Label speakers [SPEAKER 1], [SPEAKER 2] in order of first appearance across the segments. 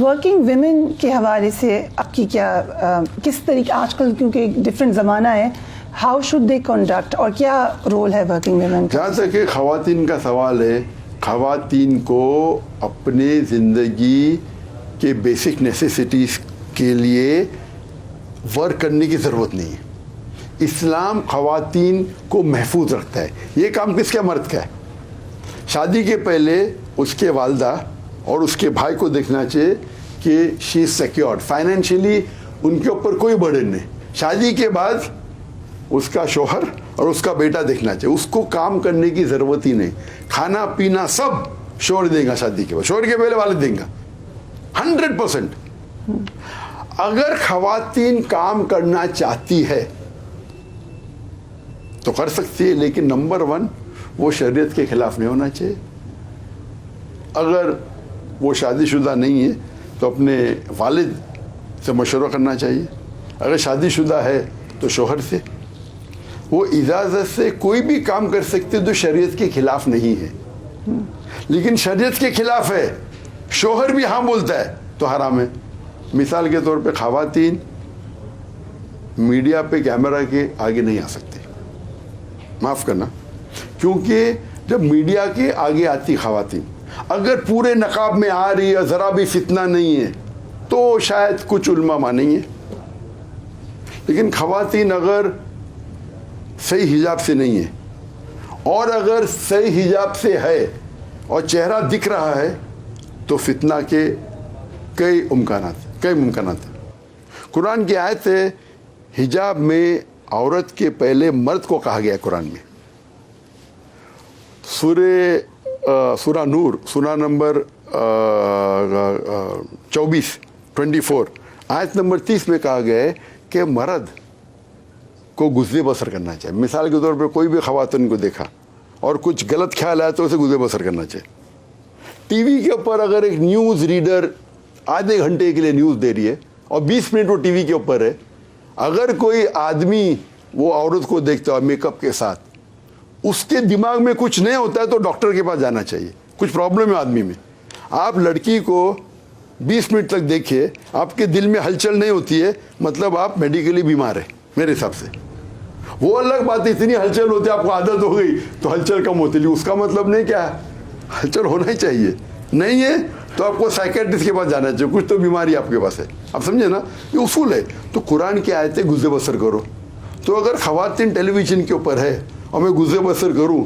[SPEAKER 1] Working women کے حوالے سے آپ کی کیا کس طریقے آج کل کیونکہ ڈفرینٹ زمانہ ہے ہاؤ شوڈ دے کنڈکٹ اور کیا رول ہے ورکنگ ویمن کا؟
[SPEAKER 2] جہاں تک کہ خواتین کا سوال ہے خواتین کو اپنے زندگی کے بیسک نیسیسٹیز کے لیے ورک کرنے کی ضرورت نہیں ہے. اسلام خواتین کو محفوظ رکھتا ہے. یہ کام کس کا؟ مرد کا ہے. شادی کے پہلے اس کے والدہ اور اس کے بھائی کو دیکھنا چاہیے کہ شی از سیکیورڈ فائنینشلی، ان کے اوپر کوئی برڈن نہیں. شادی کے بعد اس کا شوہر اور اس کا بیٹا دیکھنا چاہیے. اس کو کام کرنے کی ضرورت ہی نہیں. کھانا پینا سب شوہر دے گا شادی کے بعد، شوہر کے پہلے والد دیں گا 100%. اگر خواتین کام کرنا چاہتی ہے تو کر سکتی ہے، لیکن نمبر 1 وہ شریعت کے خلاف نہیں ہونا چاہیے. اگر وہ شادی شدہ نہیں ہے تو اپنے والد سے مشورہ کرنا چاہیے. اگر شادی شدہ ہے تو شوہر سے. وہ اجازت سے کوئی بھی کام کر سکتے جو شریعت کے خلاف نہیں ہے. لیکن شریعت کے خلاف ہے، شوہر بھی ہاں بولتا ہے تو حرام ہے. مثال کے طور پہ خواتین میڈیا پہ کیمرہ کے آگے نہیں آ سکتے، معاف کرنا، کیونکہ جب میڈیا کے آگے آتی خواتین اگر پورے نقاب میں آ رہی ہے، ذرا بھی فتنہ نہیں ہے تو شاید کچھ علماء مانیں گے. لیکن خواتین اگر صحیح حجاب سے نہیں ہے اور اگر صحیح حجاب سے ہے اور چہرہ دکھ رہا ہے تو فتنہ کے کئی ممکانات ہیں. قرآن کی آیت ہے حجاب میں عورت کے پہلے مرد کو کہا گیا ہے. قرآن میں سورہ نور سورہ نمبر 24 آیت نمبر 30 میں کہا گیا ہے کہ مرد کو گزر بسر کرنا چاہیے. مثال کے طور پہ کوئی بھی خواتین کو دیکھا اور کچھ غلط خیال آیا تو اسے گزر بسر کرنا چاہیے. ٹی وی کے اوپر اگر ایک نیوز ریڈر آدھے گھنٹے کے لیے نیوز دے رہی ہے اور 20 منٹ وہ ٹی وی کے اوپر ہے، اگر کوئی آدمی وہ عورت کو دیکھتا ہے میک اپ کے ساتھ، اس کے دماغ میں کچھ نہیں ہوتا ہے تو ڈاکٹر کے پاس جانا چاہیے. کچھ پرابلم ہے آدمی میں. آپ لڑکی کو 20 منٹ تک دیکھیے، آپ کے دل میں ہلچل نہیں ہوتی ہے، مطلب آپ میڈیکلی بیمار ہیں میرے حساب سے. وہ الگ بات ہے، اتنی ہلچل ہوتی ہے آپ کو عادت ہو گئی تو ہلچل کم ہوتی ہے. اس کا مطلب نہیں کیا ہلچل ہونا ہی چاہیے. نہیں ہے تو آپ کو سائیکیٹرسٹ کے پاس جانا چاہیے، کچھ تو بیماری آپ کے پاس ہے. آپ سمجھے نا، یہ اصول ہے. تو قرآن کی آیتیں گزر بسر کرو. تو اگر خواتین ٹیلی ویژن کے اوپر ہے اور میں گزر بسر کروں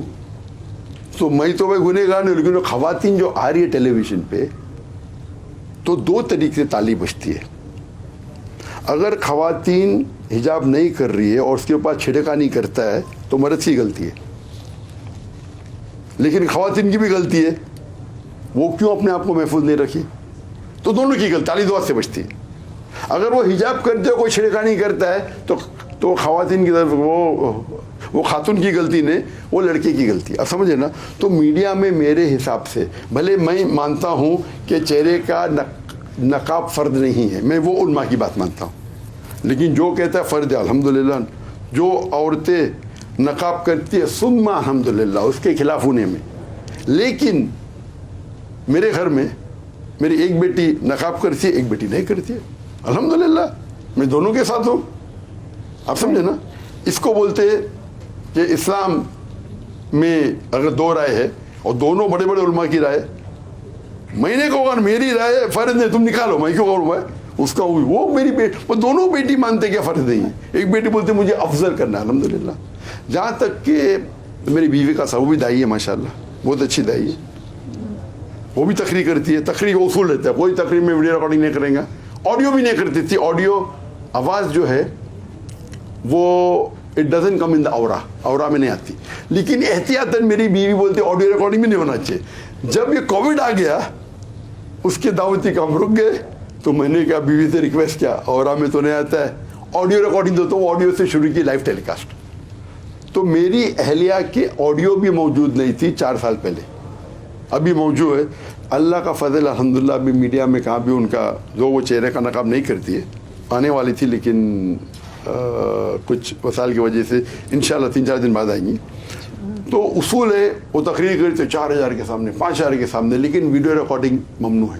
[SPEAKER 2] تو میں تو میں گنہگار نہیں. لیکن خواتین جو آ رہی ہے ٹیلی ویژن پہ تو 2 طریقے سے تالی بجتی ہے. اگر خواتین حجاب نہیں کر رہی ہے اور اس کے پاس چھڑکانی کرتا ہے تو مرد کی غلطی ہے، لیکن خواتین کی بھی غلطی ہے. وہ کیوں اپنے آپ کو محفوظ نہیں رکھی؟ تو دونوں کی غلطی، تالی 2 ہاتھ سے بجتی ہے. اگر وہ حجاب کرتے ہو کوئی چھڑکانی کرتا ہے تو خواتین کی طرف وہ خاتون کی غلطی نہیں، وہ لڑکے کی غلطی. اب سمجھے نا. تو میڈیا میں میرے حساب سے بھلے میں مانتا ہوں کہ چہرے کا نقاب فرض نہیں ہے، میں وہ علماء کی بات مانتا ہوں، لیکن جو کہتا ہے فرض ہے الحمدللہ. جو عورتیں نقاب کرتی ہے ثم الحمدللہ، اس کے خلاف ہونے میں. لیکن میرے گھر میں میری ایک بیٹی نقاب کرتی ہے، ایک بیٹی نہیں کرتی ہے. الحمدللہ میں دونوں کے ساتھ ہوں. آپ سمجھے نا. اس کو بولتے کہ اسلام میں اگر 2 رائے ہے اور دونوں بڑے بڑے علماء کی رائے، میں نے کہا میری رائے فرض نہیں، تم نکالو، میں کیوں کروں؟ اس کا وہ میری بیٹی، وہ دونوں بیٹی مانتے کیا فرض نہیں ہے. ایک بیٹی بولتے مجھے افضل کرنا ہے. الحمدللہ. جہاں تک کہ میری بیوی کا وہ بھی دائی ہے ماشاءاللہ، بہت اچھی دائی ہے. وہ بھی تقریر کرتی ہے. تقریر کا اصول رہتا ہے، کوئی تقریر میں ویڈیو ریکارڈنگ نہیں کریں گا. آڈیو بھی نہیں کرتی تھی. آڈیو آواز جو ہے وہ اٹ ڈزنٹ کم ان دا اورا میں نہیں آتی. لیکن احتیاطاً میری بیوی بولتی آڈیو ریکارڈنگ بھی نہیں ہونا چاہیے. جب یہ کووڈ آ گیا اس کے دعوتی کام رک گئے تو میں نے کہا بیوی سے ریکویسٹ کیا، اورا میں تو نہیں آتا ہے، آڈیو ریکارڈنگ تو وہ آڈیو سے شروع کی لائیو ٹیلی کاسٹ. تو میری اہلیہ کی آڈیو بھی موجود نہیں تھی 4 سال پہلے، ابھی موجود ہے. اللہ کا فضل الحمدللہ. ابھی میڈیا میں کہاں بھی ان کا جو وہ چہرے کا نقاب نہیں کرتی ہے، آنے والی تھی لیکن کچھ وسائل کی وجہ سے انشاءاللہ 3-4 دن بعد آئیں گی. تو اصول ہے وہ تقریر کرتے 4000 کے سامنے 5000 کے سامنے، لیکن ویڈیو ریکارڈنگ ممنوع ہے.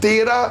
[SPEAKER 2] 13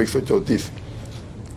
[SPEAKER 2] 134,